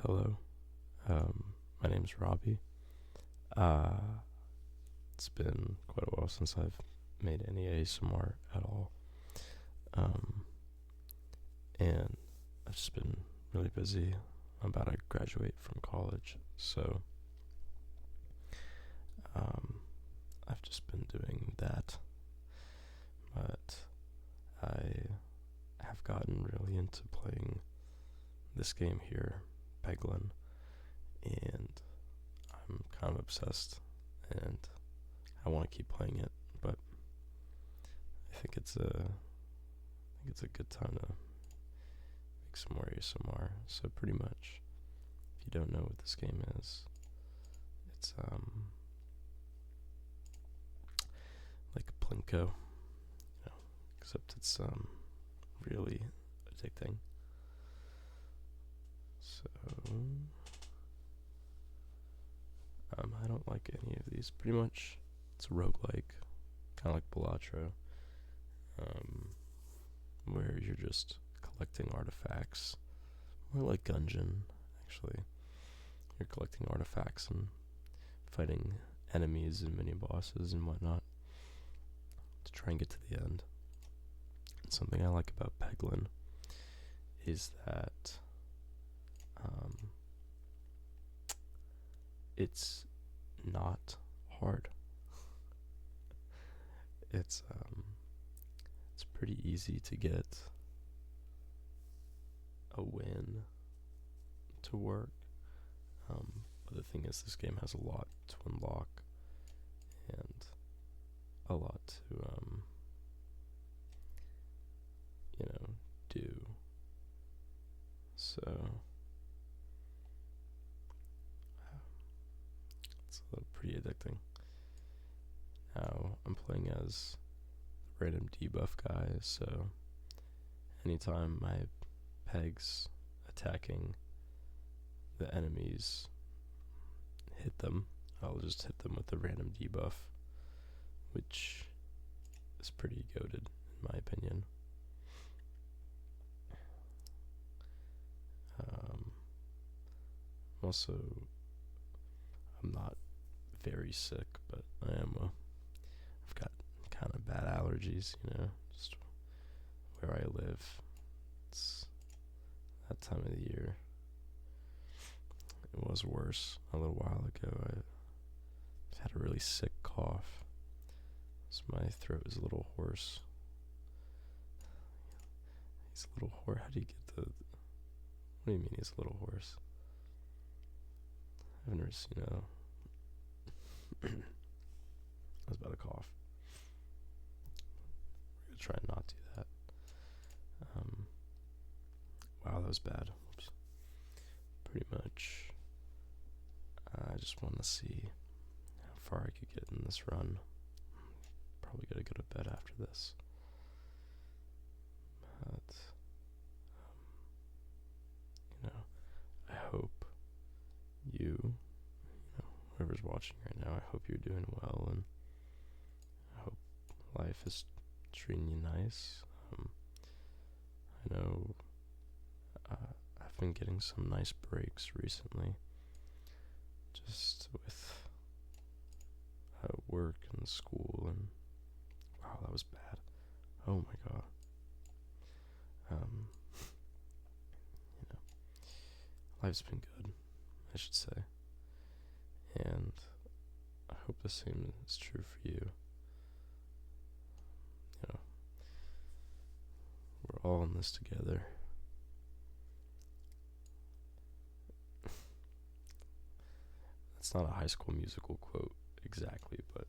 Hello, my name's Robbie. Uh, it's been quite a while since I've made any ASMR at all. Um, and I've just been really busy. I'm about to graduate from college, so um, I've just been doing that. But I have gotten really into playing this game here, Peglin, and I'm kind of obsessed, and I want to keep playing it, but I think it's a good time to make some more ASMR. So pretty much, if you don't know what this game is, it's like Plinko, except it's really addicting. So I don't like any of these. Pretty much, it's a roguelike, kind of like Balatro, where you're just collecting artifacts. More like Gungeon, actually. You're collecting artifacts and fighting enemies and mini bosses and whatnot to try and get to the end. And something I like about Peglin is that it's not hard. It's pretty easy to get a win to work. But the thing is, this game has a lot to unlock and a lot to do. So it's pretty addicting. Now I'm playing as the random debuff guy, so anytime my pegs attacking the enemies hit them, I'll just hit them with the random debuff, which is pretty goated in my opinion. Also, I'm not very sick, but I've got kind of bad allergies, just where I live. It's that time of the year. It was worse a little while ago. I had a really sick cough, so my throat is a little hoarse. He's a little hoarse. How do you get the... What do you mean he's a little hoarse? I've never seen I was about to cough. We're gonna try and not do that. Wow, that was bad. Oops. Pretty much, I just want to see how far I could get in this run. Probably gotta go to bed after this. But, I hope whoever's watching right now, I hope you're doing well, and I hope life is treating you nice. I know I've been getting some nice breaks recently, just with work and school, and wow, that was bad. Oh my god. Life's been good, I should say, and I hope the same is true for you. We're all in this together. That's not a High School Musical quote exactly, but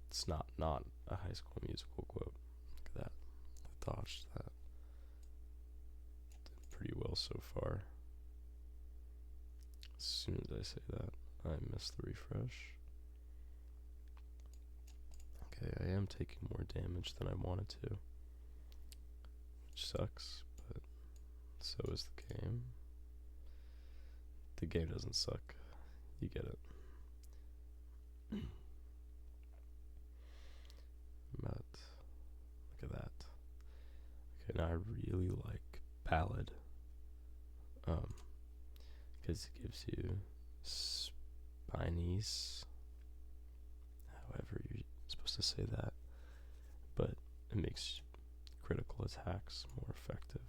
it's not a High School Musical quote. Look at that. I dodged that. Did pretty well so far. As soon as I say that, I miss the refresh. Okay, I am taking more damage than I wanted to, which sucks, but so is the game. The game doesn't suck. You get it. But look at that. Okay, now I really like Ballad. because it gives you spinies, however you're supposed to say that, but it makes critical attacks more effective,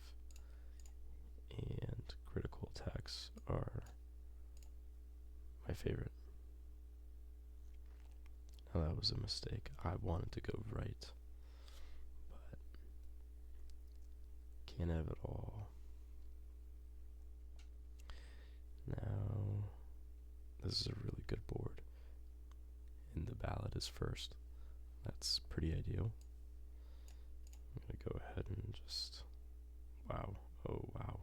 and critical attacks are my favorite. Now that was a mistake. I wanted to go right, but can't have it all. Now, this is a really good board, and the ballad is first. That's pretty ideal. I'm gonna go ahead and just, wow, oh wow,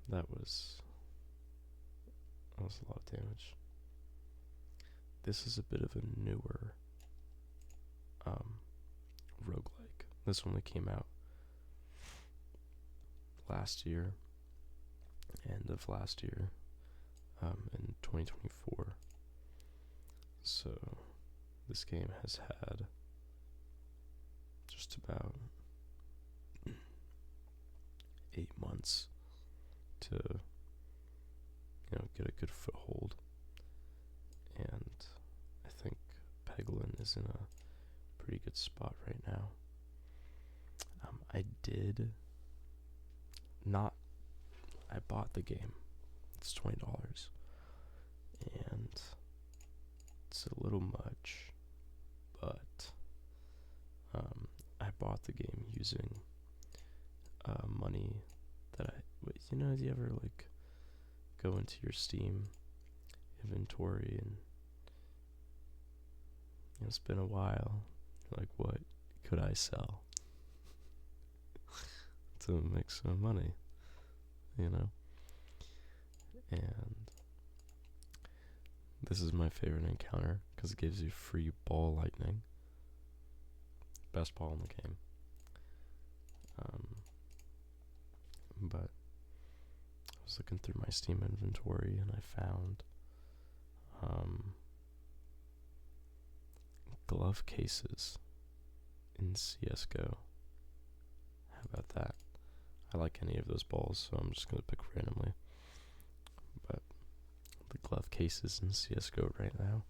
that was a lot of damage. This is a bit of a newer roguelike. This only came out last year, end of last year, in 2024. So this game has had just about 8 months to, get a good foothold, and I think Peglin is in a pretty good spot right now. I bought the game. It's $20, and it's a little much, but I bought the game using money that do you ever go into your Steam inventory and it's been a while, like, what could I sell to make some money, and this is my favorite encounter because it gives you free ball lightning, best ball in the game. But I was looking through my Steam inventory and I found glove cases in CSGO. How about that? I like any of those balls, so I'm just going to pick randomly. But the glove cases in CSGO right now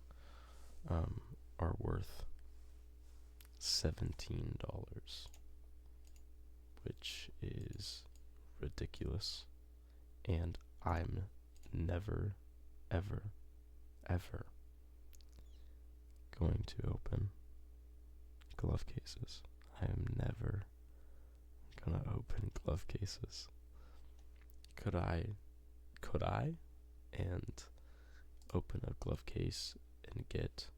are worth $17, which is ridiculous. And I'm never, ever, ever going to open glove cases. I am never gonna open glove cases. Could I and open a glove case and get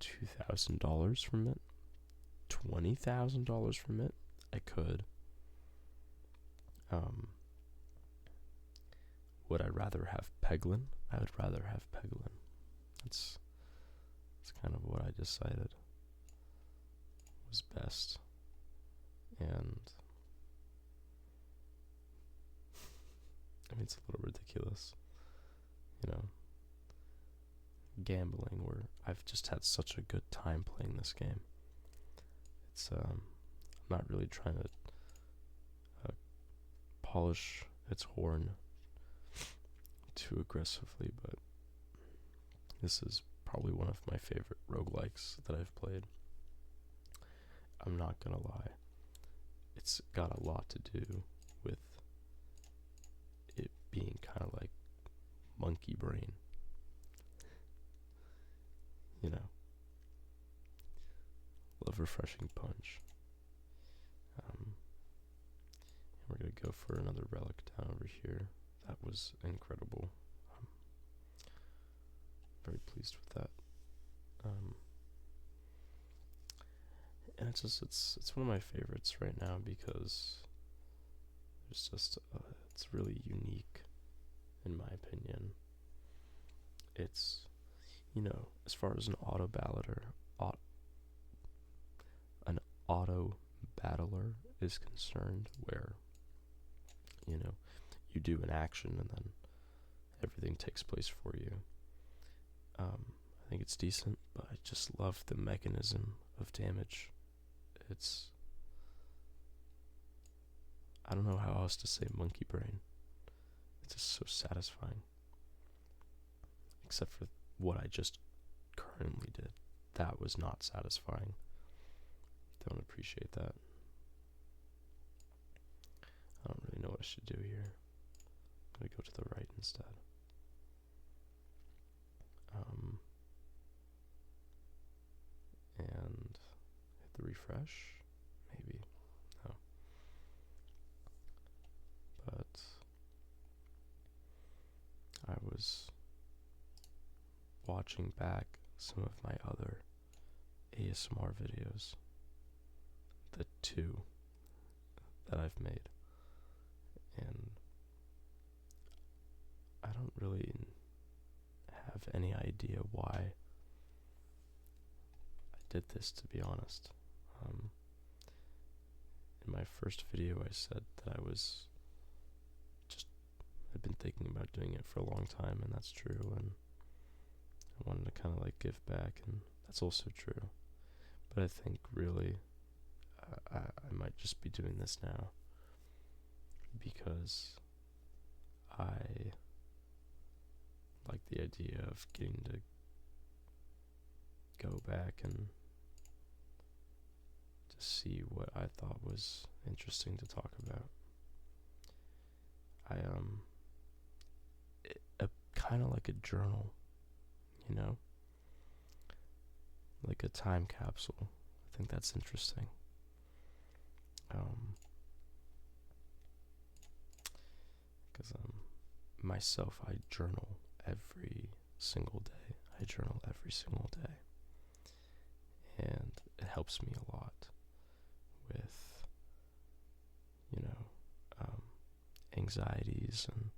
$2,000 from it? $20,000 from it? I could. Would I rather have Peglin? I would rather have Peglin. That's kind of what I decided was best. And I mean, it's a little ridiculous, gambling, where I've just had such a good time playing this game. It's I'm not really trying to polish its horn too aggressively, but this is probably one of my favorite roguelikes that I've played. I'm not gonna lie, it's got a lot to do with it being kind of like monkey brain, love refreshing punch. We're gonna go for another relic down over here. That was incredible. I'm very pleased with that. And it's one of my favorites right now because it's really unique, in my opinion. It's, as far as an auto battler is concerned, where you do an action and then everything takes place for you. I think it's decent, but I just love the mechanism of damage. I don't know how else to say monkey brain. It's just so satisfying. Except for what I just currently did. That was not satisfying. Don't appreciate that. I don't really know what I should do here. I'm gonna go to the right instead. And hit the refresh. Maybe. No. But I was watching back some of my other ASMR videos. The 2 that I've made. And I don't really have any idea why I did this, to be honest. In my first video I said that I've been thinking about doing it for a long time, and that's true, and I wanted to kind of like give back, and that's also true. But I think really I might just be doing this now because I like the idea of getting to go back and to see what I thought was interesting to talk about. Kind of like a journal, you know, like a time capsule. I think that's interesting. Because myself, I journal every single day. And it helps me a lot with, anxieties and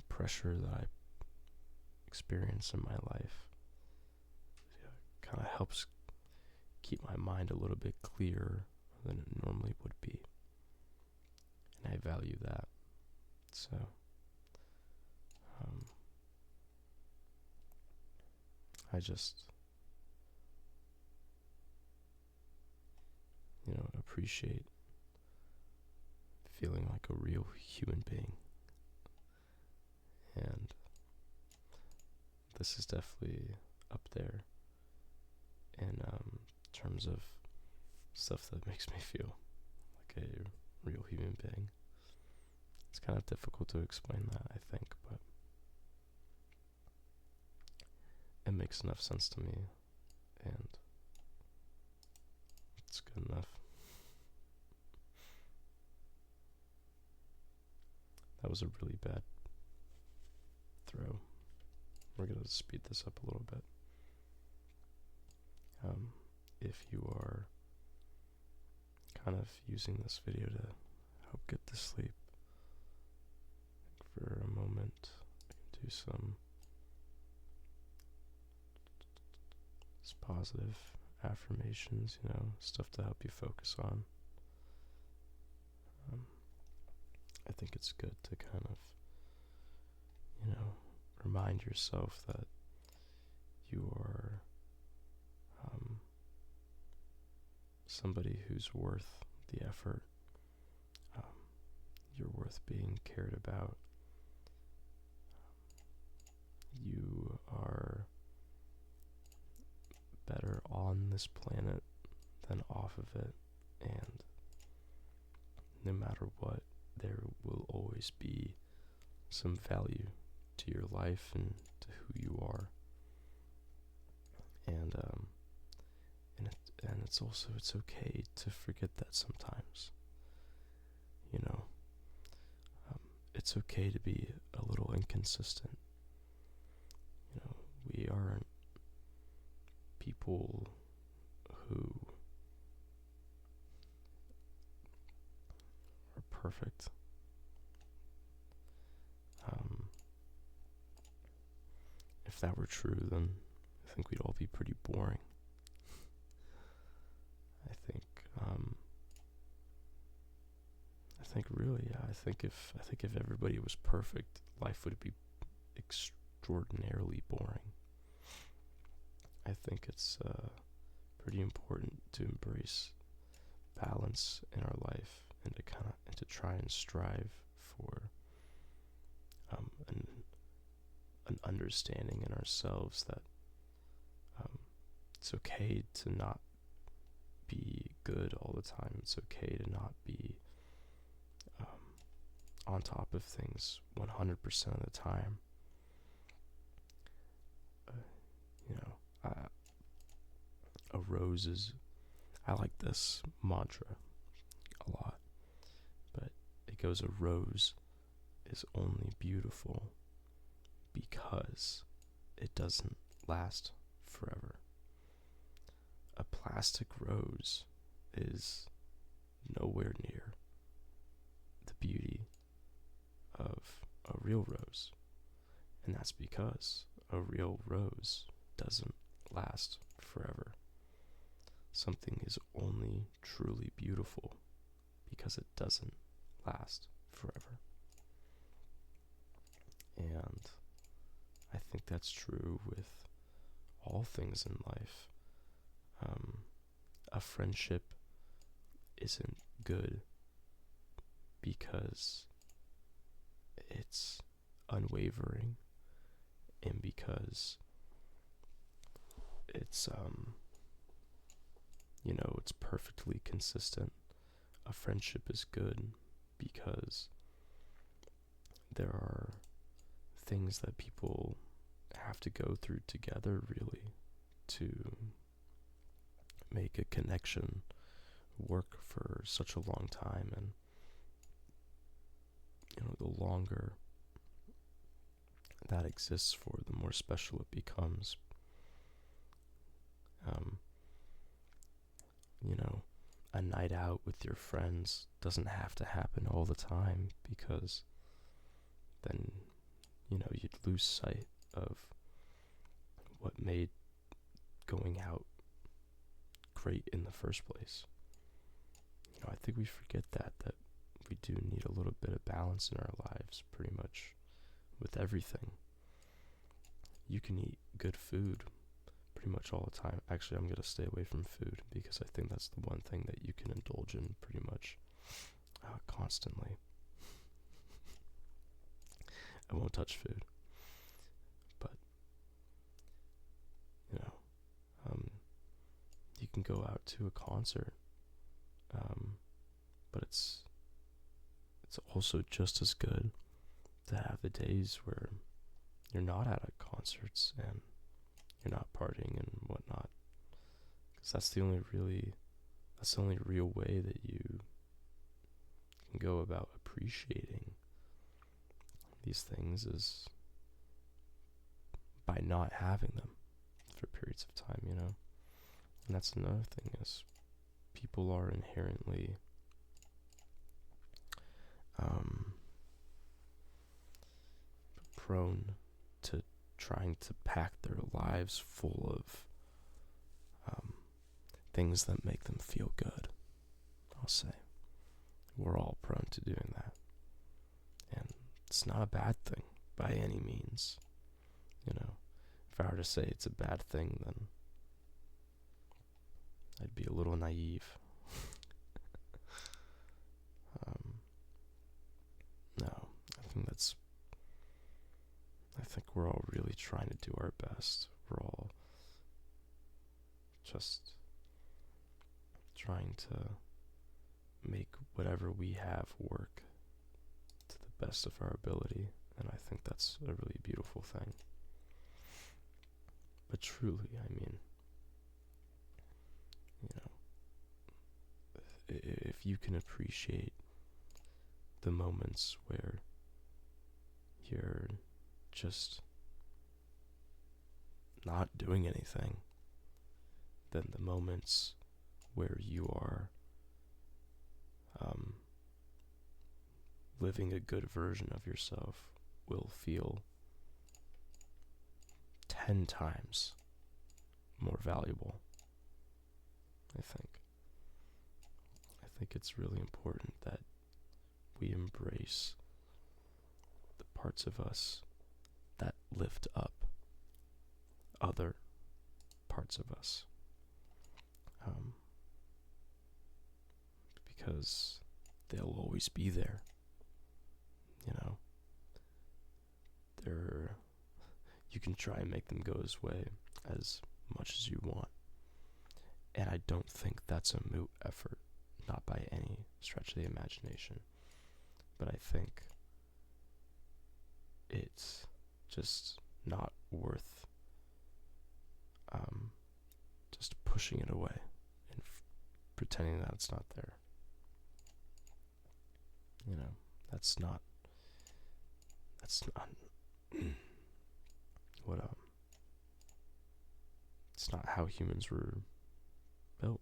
pressure that I experience in my life. It kind of helps keep my mind a little bit clearer than it normally would be. And I value that. So, I just, appreciate feeling like a real human being. And this is definitely up there in terms of stuff that makes me feel like a real human being. It's kind of difficult to explain that, I think, but it makes enough sense to me, and it's good enough. That was a really bad throw. We're going to speed this up a little bit. If you are kind of using this video to help get to sleep, for a moment, I can do some positive affirmations, stuff to help you focus on. I think it's good to kind of, remind yourself that you are somebody who's worth the effort. You're worth being cared about. You are better on this planet than off of it, and no matter what, there will always be some value to your life and to who you are. And it's okay to forget that sometimes. It's okay to be a little inconsistent. We aren't people who are perfect. If that were true, then I think we'd all be pretty boring. I think if everybody was perfect, life would be extraordinarily boring. I think it's pretty important to embrace balance in our life and to kind of try and strive for an understanding in ourselves that it's okay to not be good all the time. It's okay to not be on top of things 100% of the time. A rose is, I like this mantra a lot, but it goes, a rose is only beautiful because it doesn't last forever. A plastic rose is nowhere near the beauty of a real rose, and that's because a real rose doesn't last forever. Something is only truly beautiful because it doesn't last forever. And I think that's true with all things in life. A friendship isn't good because it's unwavering and because it's it's perfectly consistent. A friendship is good because there are things that people have to go through together, really, to make a connection work for such a long time. And the longer that exists for, the more special it becomes. A night out with your friends doesn't have to happen all the time, because then you'd lose sight of what made going out great in the first place. I think we forget that we do need a little bit of balance in our lives, pretty much with everything. You can eat good food pretty much all the time. Actually, I'm going to stay away from food because I think that's the one thing that you can indulge in pretty much constantly. I won't touch food. But, you can go out to a concert, but it's also just as good to have the days where you're not at concerts and you're not partying and whatnot, because that's the only real way that you can go about appreciating these things, is by not having them for periods of time, And that's another thing, is people are inherently prone to trying to pack their lives full of things that make them feel good, I'll say. We're all prone to doing that. And it's not a bad thing by any means. If I were to say it's a bad thing, then I'd be a little naive. No, I think we're all really trying to do our best. We're all just trying to make whatever we have work to the best of our ability, and I think that's a really beautiful thing. But truly, if you can appreciate the moments where you're just not doing anything, then the moments where you are living a good version of yourself will feel 10 times more valuable, I think. I think it's really important that we embrace the parts of us that lift up other parts of us. Because they'll always be there. You know, you can try and make them go his way as much as you want. And I don't think that's a moot effort, not by any stretch of the imagination. But I think it's just not worth just pushing it away and pretending that it's not there. You know, that's not what it's not how humans were built.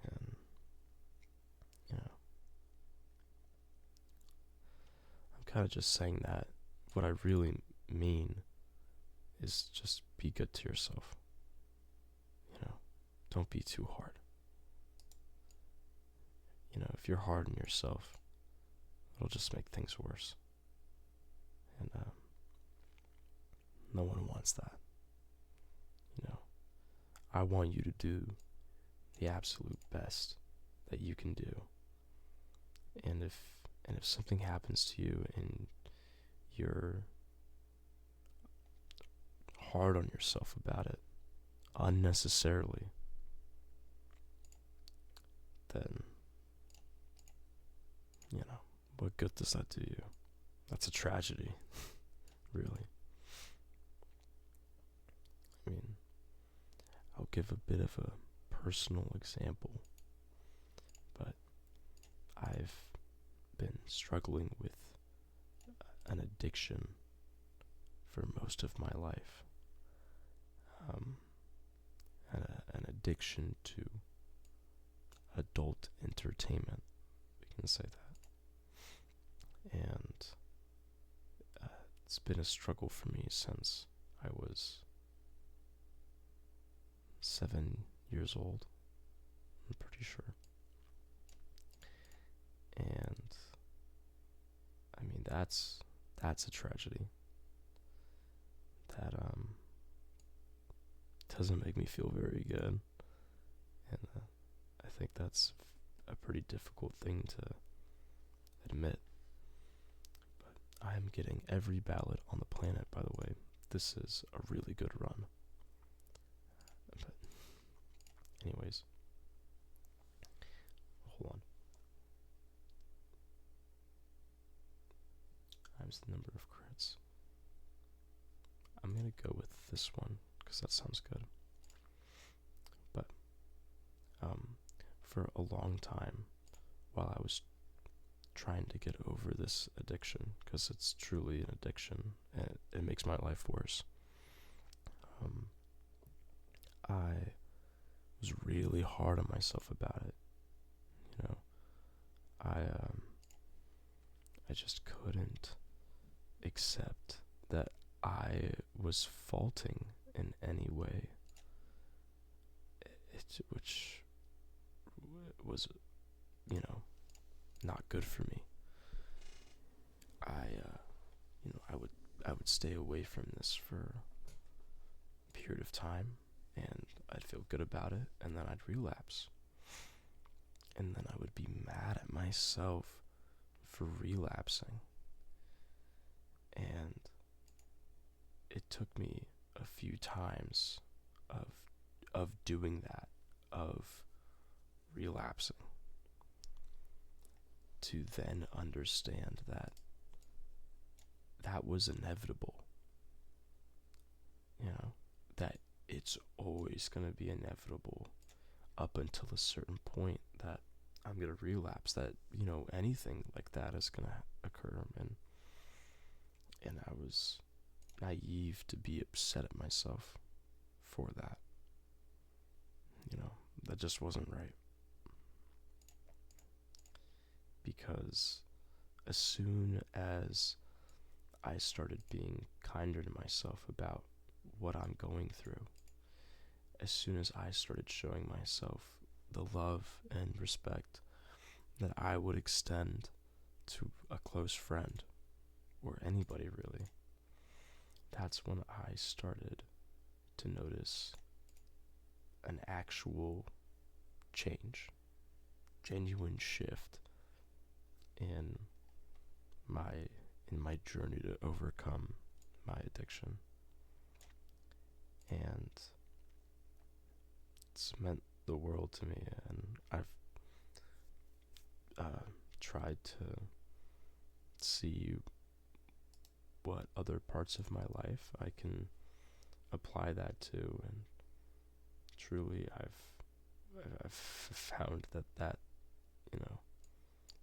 And you know, I'm kind of just saying that. What I really mean is just be good to yourself. You know, don't be too hard. You know, if you're hard on yourself, it'll just make things worse. And no one wants that. You know, I want you to do the absolute best that you can do. And if something happens to you and you're hard on yourself about it unnecessarily, then, you know, what good does that do you? That's a tragedy, really. I mean, I'll give a bit of a personal example, but I've been struggling with an addiction for most of my life. An addiction to adult entertainment, we can say that. And it's been a struggle for me since I was 7 years old, I'm pretty sure. And I mean, that's a tragedy. That doesn't make me feel very good. And I think that's a pretty difficult thing to admit. But I'm getting every ballot on the planet, by the way. This is a really good run. But anyways, hold on. Times the number of crits. I'm gonna go with this one because that sounds good. But for a long time, while I was trying to get over this addiction, because it's truly an addiction and it makes my life worse, I was really hard on myself about it. You know, I just couldn't accept that I was faulting in any way, which was, you know, not good for me. I would stay away from this for a period of time, and I'd feel good about it, and then I'd relapse. And then I would be mad at myself for relapsing. And it took me a few times of doing that, of relapsing, to then understand that was inevitable. You know, that it's always going to be inevitable up until a certain point that I'm going to relapse, that, you know, anything like that is going to occur. And I was naive to be upset at myself for that. You know, that just wasn't right. Because as soon as I started being kinder to myself about what I'm going through, as soon as I started showing myself the love and respect that I would extend to a close friend, or anybody really, that's when I started to notice an actual change. genuine shift in my journey to overcome my addiction. And it's meant the world to me, and I've tried to see what other parts of my life I can apply that to, and truly I've found that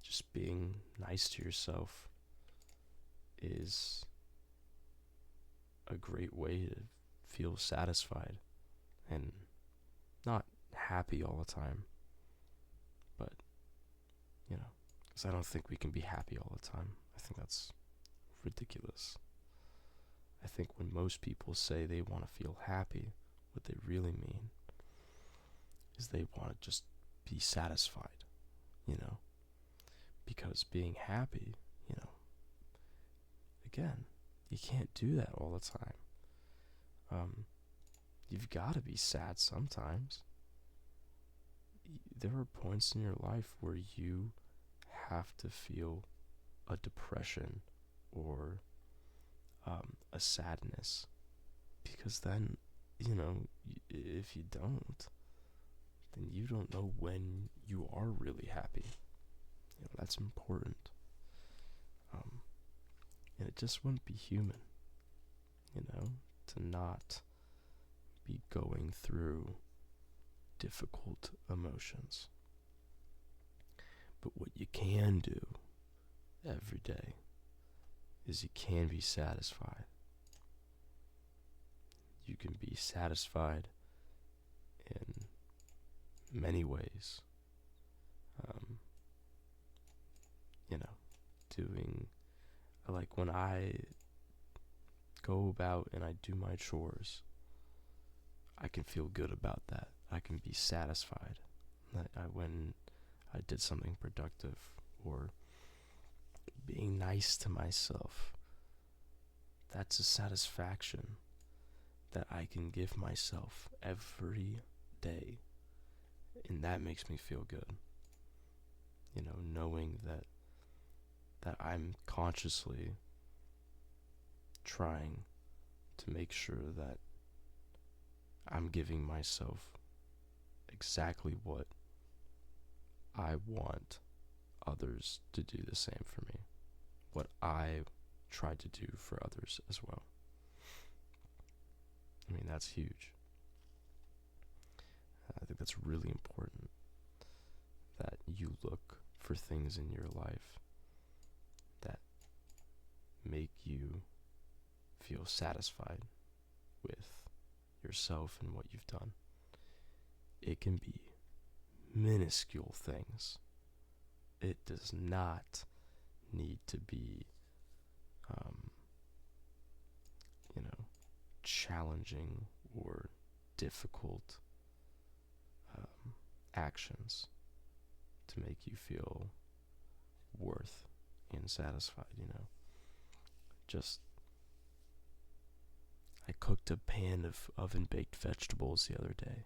just being nice to yourself is a great way to feel satisfied and not happy all the time, but because I don't think we can be happy all the time. I think that's ridiculous. I think when most people say they want to feel happy, what they really mean is they want to just be satisfied, because being happy, again, you can't do that all the time. You've got to be sad sometimes. There are points in your life where you have to feel a depression or a sadness, because then, if you don't, then you don't know when you are really happy. That's important. And it just wouldn't be human, to not be going through difficult emotions. But what you can do every day is you can be satisfied. You can be satisfied in many ways. Doing, like when I go about and I do my chores, I can feel good about that. I can be satisfied when I did something productive, or being nice to myself. That's a satisfaction that I can give myself every day, and that makes me feel good. Knowing that I'm consciously trying to make sure that I'm giving myself exactly what I want others to do the same for me, what I try to do for others as well. I mean, that's huge. I think that's really important, that you look for things in your life that make you feel satisfied with yourself and what you've done. It can be minuscule things. It does not need to be, challenging or difficult actions to make you feel worth and satisfied. Just, I cooked a pan of oven-baked vegetables the other day.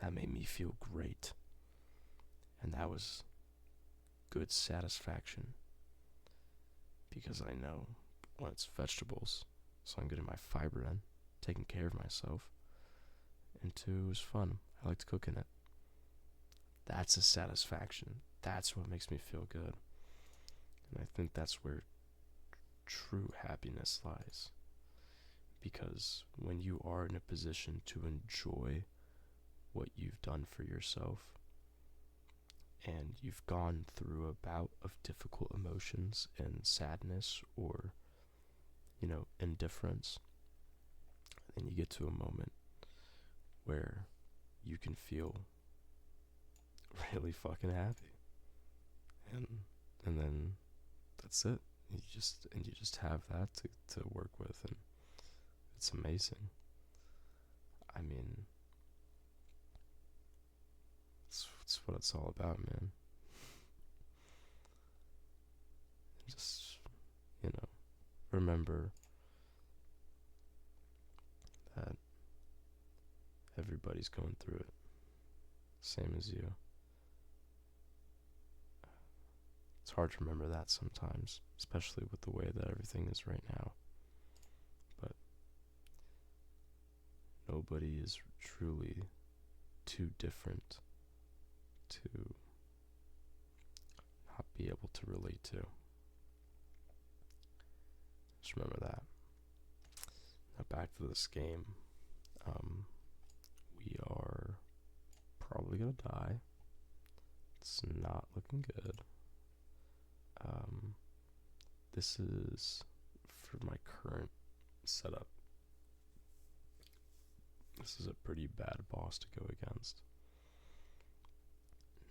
That made me feel great. And that was good satisfaction, because I know, one, it's vegetables, so I'm getting my fiber in, taking care of myself, and two, it was fun. I liked cooking it. That's a satisfaction. That's what makes me feel good. And I think that's where true happiness lies. Because when you are in a position to enjoy what you've done for yourself, and you've gone through a bout of difficult emotions and sadness, or indifference, then you get to a moment where you can feel really fucking happy, and then that's it. You just have that to work with, and it's amazing. I mean, it's what it's all about, man. Just, remember that everybody's going through it. Same as you. It's hard to remember that sometimes, especially with the way that everything is right now. But nobody is truly too different to not be able to relate to. Just remember that. Now back to this game. We are probably gonna die. It's not looking good. This is for my current setup. This is a pretty bad boss to go against.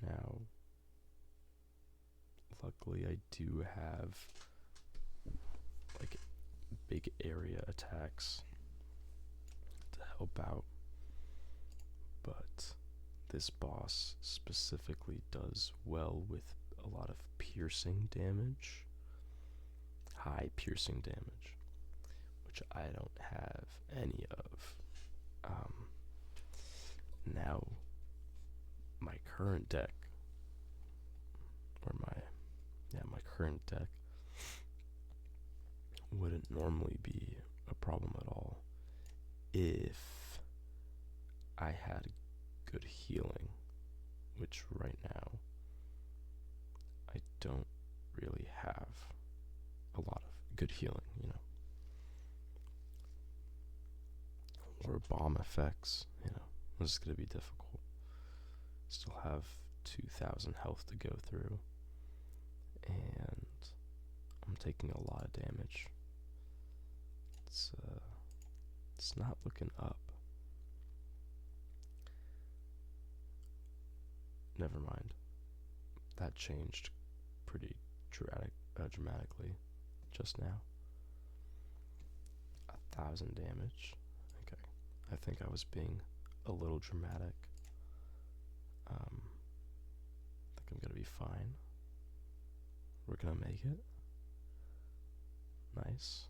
Now, luckily I do have like big area attacks to help out, but this boss specifically does well with a lot of piercing damage, high piercing damage, which I don't have any of. Now, my current deck, my current deck wouldn't normally be a problem at all if I had good healing, which right now I don't really have a lot of good healing, or bomb effects, this is going to be difficult. Still have 2,000 health to go through, and I'm taking a lot of damage. It's not looking up. Never mind. That changed pretty dramatically just now. 1,000 damage. Okay. I think I was being a little dramatic. I think I'm gonna be fine. We're gonna make it. Nice.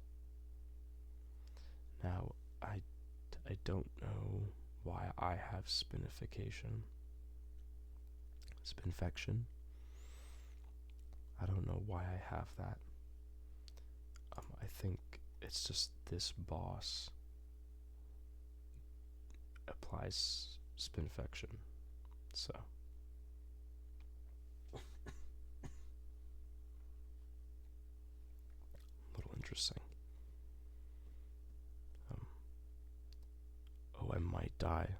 Now, I don't know why I have spinfection. I don't know why I have that. I think it's just this boss applies spinfection, so a little interesting. I might die.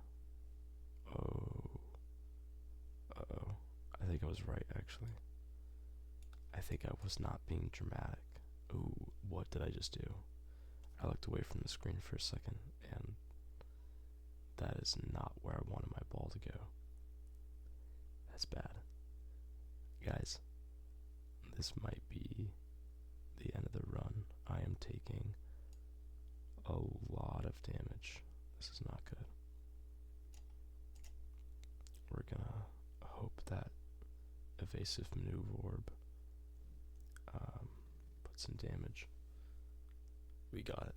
I think I was right, actually. I think I was not being dramatic. Ooh, what did I just do? I looked away from the screen for a second, and that is not where I wanted my ball to go. That's bad. Guys, this might be the end of the run. I am taking a lot of damage. This is not good. We're gonna hope that evasive maneuver orb put some damage. We got it.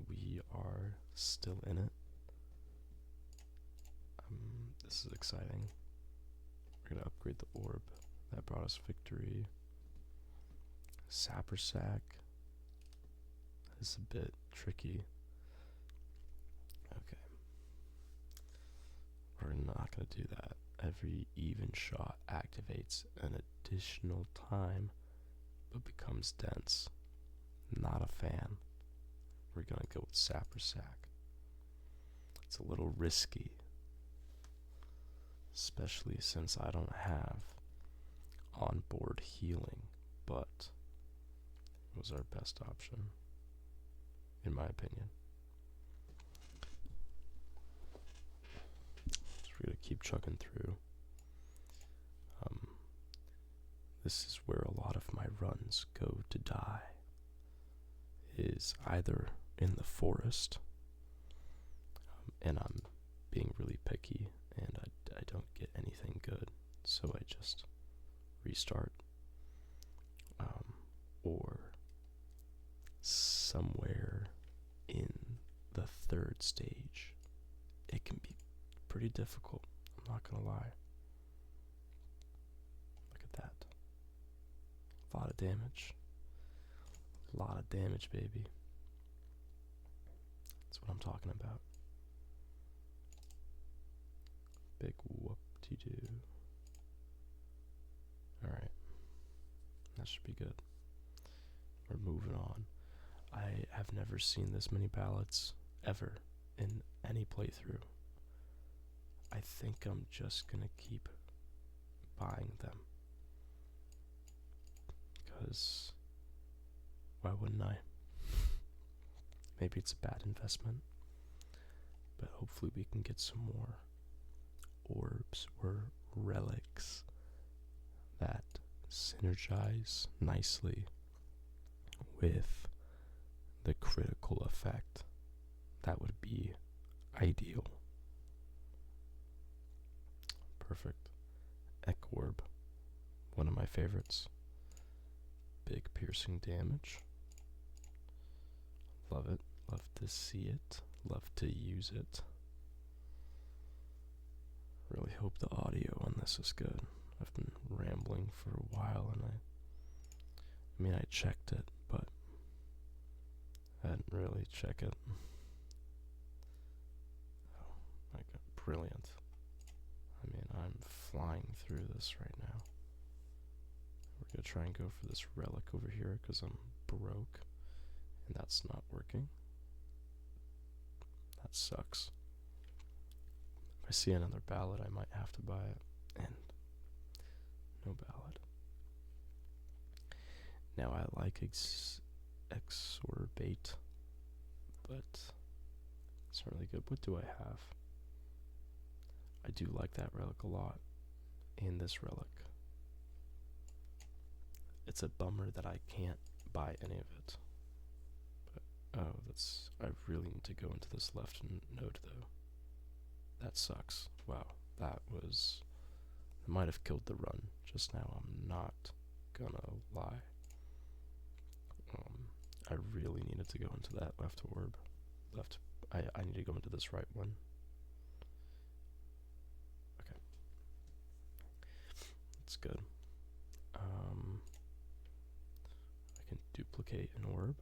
We are still in it. This is exciting. We're gonna upgrade the orb. That brought us victory. Sapper sack is a bit tricky. Okay. We're not gonna do that. Every even shot activates an additional time, but becomes dense. Not a fan. We're gonna go with Sapper sack. It's a little risky, especially since I don't have onboard healing, but it was our best option, in my opinion. So we're gonna keep chugging through. This is where a lot of my runs go to die. Is either in the forest, and I'm being really picky, and I don't get anything good, so I just restart, or somewhere in the third stage. It can be pretty difficult, I'm not gonna lie. Look at that. A lot of damage. A lot of damage, baby. That's what I'm talking about. Big whoop-de-doo. Alright. That should be good. We're moving on. I have never seen this many ballots ever in any playthrough. I think I'm just gonna keep buying them. Because why wouldn't I? Maybe it's a bad investment, but hopefully we can get some more orbs or relics that synergize nicely with the critical effect. That would be ideal. Perfect. Eck-orb, one of my favorites. Big piercing damage. Love it. Love to see it. Love to use it. Really hope the audio on this is good. I've been rambling for a while, and I checked it, but I didn't really check it. Oh my god, brilliant. I'm flying through this right now. We're gonna try and go for this relic over here because I'm broke, and that's not working. That sucks. If I see another ballad, I might have to buy it, and no ballad. Now I like exorbate, but it's not really good. What do I have? I do like that relic a lot, and this relic. It's a bummer that I can't buy any of it. But, I really need to go into this left node though. That sucks. Wow, that might have killed the run just now, I'm not gonna lie. I really needed to go into that left orb. I need to go into this right one. Okay. That's good. I can duplicate an orb.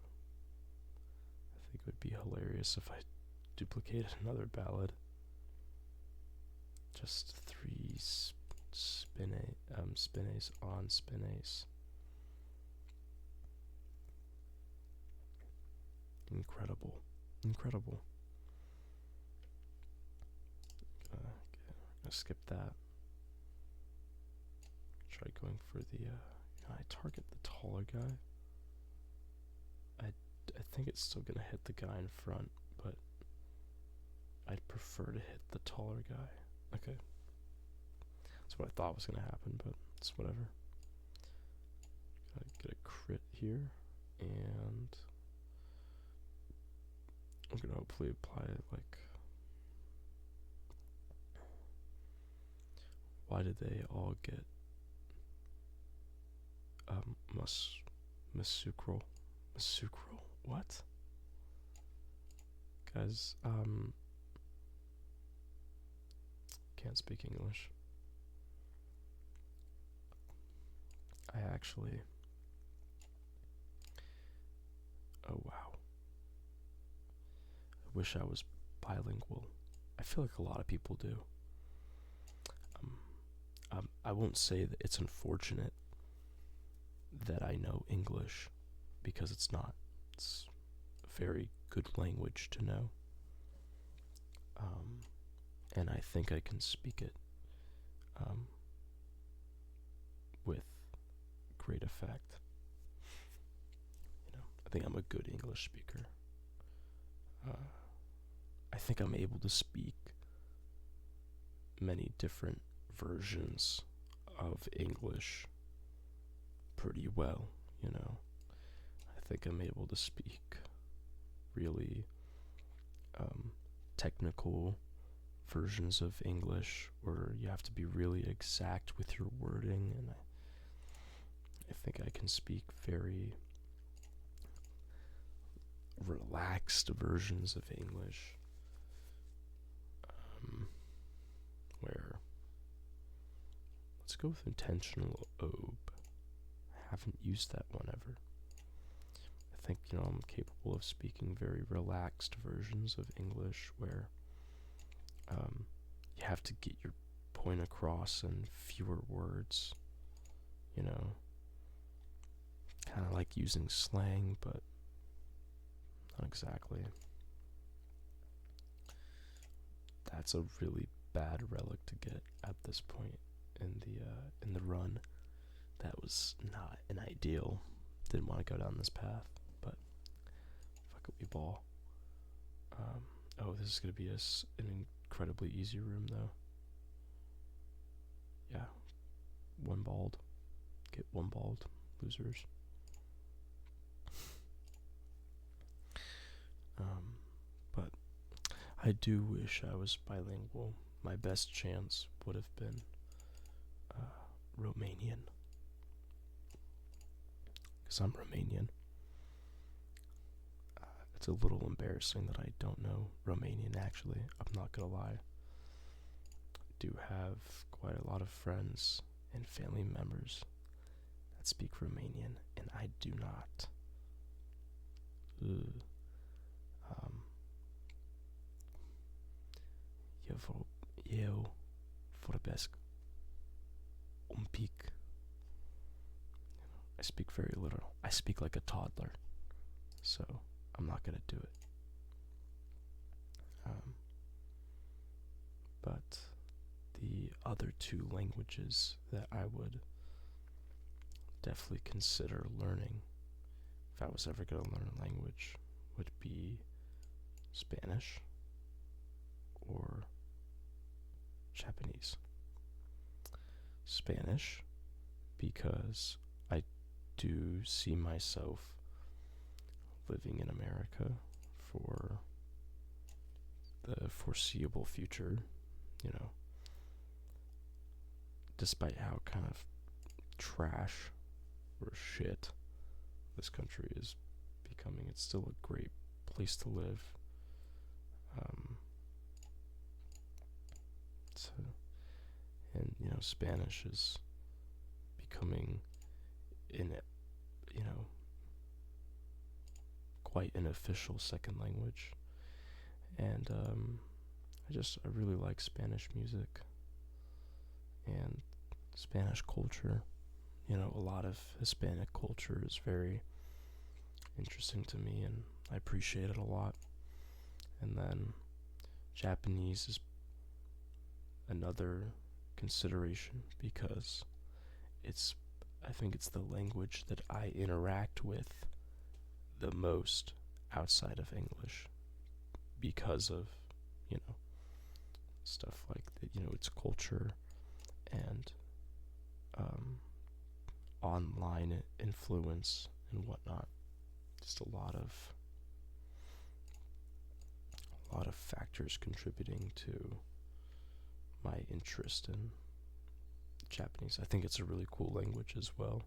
I think it would be hilarious if I duplicated another ballad. Just 3 spinace on spinace. Incredible. Incredible. Gonna skip that. Try going for the, can I target the taller guy? I think it's still gonna hit the guy in front, but I'd prefer to hit the taller guy. Okay. That's what I thought was gonna happen, but it's whatever. Gotta get a crit here, and I'm gonna hopefully apply it like. Why did they all get Masucral? What? Guys, can't speak English. I actually. Oh wow. I wish I was bilingual. I feel like a lot of people do. I won't say that it's unfortunate that I know English, because it's not. It's a very good language to know. And I think I can speak it with great effect. I think I'm a good English speaker. I think I'm able to speak many different versions of English pretty well, I think I'm able to speak really technical versions of English where you have to be really exact with your wording, and I think I can speak very relaxed versions of English where Let's go with intentional obe. Haven't used that one ever. I think, I'm capable of speaking very relaxed versions of English where you have to get your point across in fewer words, kind of like using slang, but not exactly. That's a really bad relic to get at this point in the run. That was not an ideal. Didn't want to go down this path, but fuck it, we ball. This is gonna be an incredibly easy room though. Yeah, one balled. Get one balled, losers. But I do wish I was bilingual. My best chance would have been Romanian. Because I'm Romanian. It's a little embarrassing that I don't know Romanian, actually. I'm not gonna lie. I do have quite a lot of friends and family members that speak Romanian, and I do not. Eu vorbesc un pic. I speak very little. I speak like a toddler, so I'm not gonna do it. But the other two languages that I would definitely consider learning, if I was ever gonna learn a language, would be Spanish or Japanese. Spanish, because I do see myself living in America for the foreseeable future, despite how kind of trash or shit this country is becoming, it's still a great place to live. And Spanish is becoming quite an official second language, and I really like Spanish music and Spanish culture. A lot of Hispanic culture is very interesting to me, and I appreciate it a lot. And then Japanese is another consideration because I think it's the language that I interact with the most outside of English because of, stuff like that, its culture and online influence and whatnot. Just a lot of factors contributing to my interest in Japanese. I think it's a really cool language as well.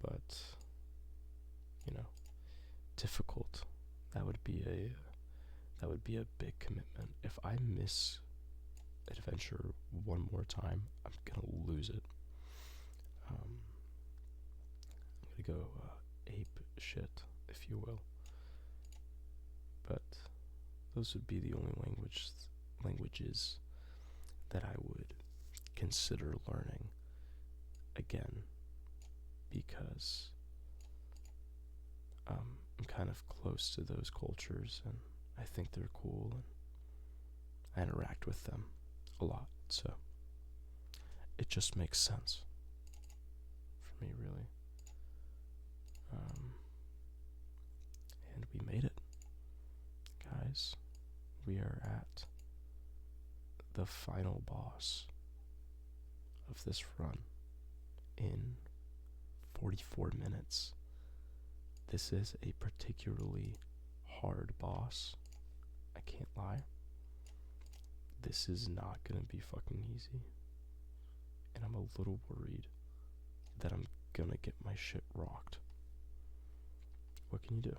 But difficult. That would be a big commitment. If I miss adventure one more time, I'm gonna lose it. I'm gonna go ape shit, if you will. But those would be the only languages that I would consider learning again, because I'm kind of close to those cultures and I think they're cool and I interact with them a lot, so it just makes sense for me, really. And we made it, guys. We are at the final boss of this run in 44 minutes. This is a particularly hard boss. I can't lie. This is not gonna be fucking easy. And I'm a little worried that I'm gonna get my shit rocked. What can you do?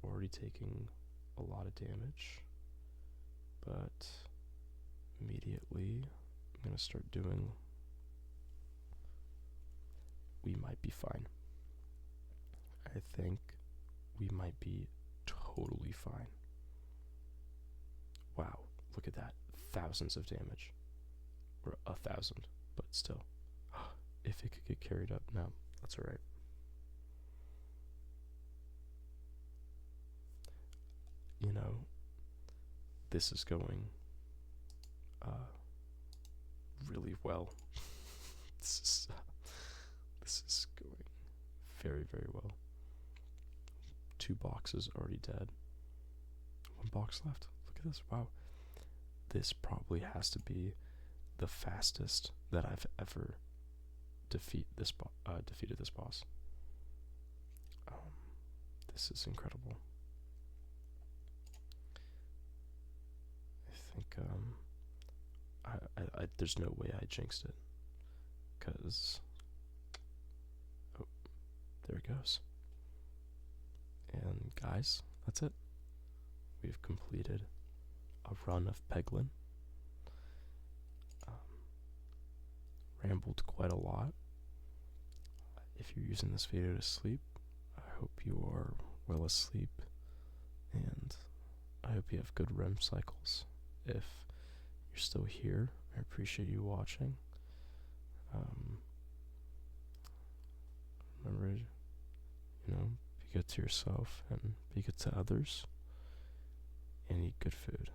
Already taking a lot of damage, but immediately I'm going to start doing, we might be fine. I think we might be totally fine. Wow, look at that. Thousands of damage. Or 1,000, but still. If it could get carried up, no, that's alright. You know, this is going really well. This is going very, very well. 2 boxes already dead. 1 box left. Look at this. Wow. This probably has to be the fastest that I've ever defeated this boss. This is incredible. I think there's no way I jinxed it, cause there it goes. And guys, that's it. We've completed a run of Peglin. Rambled quite a lot. If you're using this video to sleep, I hope you are well asleep, and I hope you have good REM cycles. If you're still here, I appreciate you watching. Remember, be good to yourself and be good to others, and eat good food.